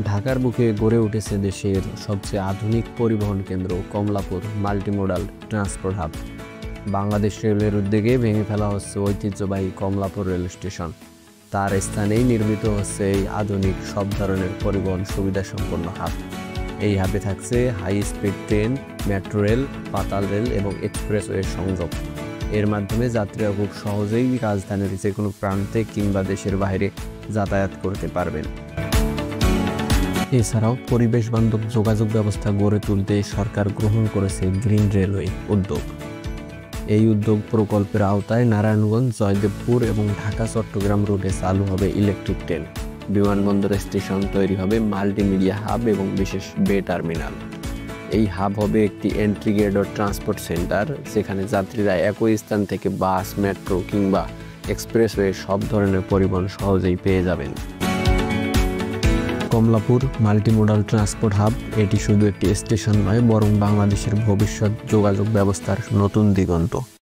ঢাকার বুকে গড়ে উঠেছে দেশের সবচেয়ে আধুনিক পরিবহন কেন্দ্র Kamalapur multimodal transport hub. Bangladesh রেলের উদ্যোগে ভেঙে ফেলা হচ্ছে ঐতিহ্যবাহী কমলাপুর রেল স্টেশন। তার স্থানেই নির্মিত হচ্ছে এই আধুনিক সব ধরনের পরিবহন সুবিধা সম্পন্ন হাব। এই হাবে থাকছে high speed train, metro rail, পাতাল রেল এবং এক্সপ্রেসওয়ে সংযোগ। এর মাধ্যমে যাত্রীরা খুব সহজেই রাজধানীর যে কোনো প্রান্তে কিংবা দেশের বাইরে যাতায়াত করতে পারবেন। এছাড়াও পরিবেশ বান্ধব যোগাযোগ ব্যবস্থা গড়ে তুলতে সরকার গ্রহণ করেছে গ্রিন রেলওয়ে উদ্যোগ। এই উদ্যোগ প্রকল্পের আওতায় নারায়ণগঞ্জ, জয়দেবপুর এবং ঢাকা চট্টগ্রাম রুটে চালু হবে ইলেকট্রিক ট্রেন। বিমানবন্দর স্টেশন তৈরি হবে মাল্টিমিডিয়া হাব এবং বিশেষ বে টার্মিনাল। এই হাব হবে একটি এন্ট্রি গেট ও ট্রান্সপোর্ট সেন্টার, যেখানে যাত্রীরা একই স্থান থেকে বাস, মেট্রো কিংবা এক্সপ্রেসওয়ে সব ধরনের পরিবহন সহজেই পেয়ে যাবেন। কমলাপুর মাল্টিমোডাল ট্রান্সপোর্ট হাব এটি শুধু একটি স্টেশন নয়, বরং বাংলাদেশের ভবিষ্যৎ যোগাযোগ ব্যবস্থার নতুন দিগন্ত।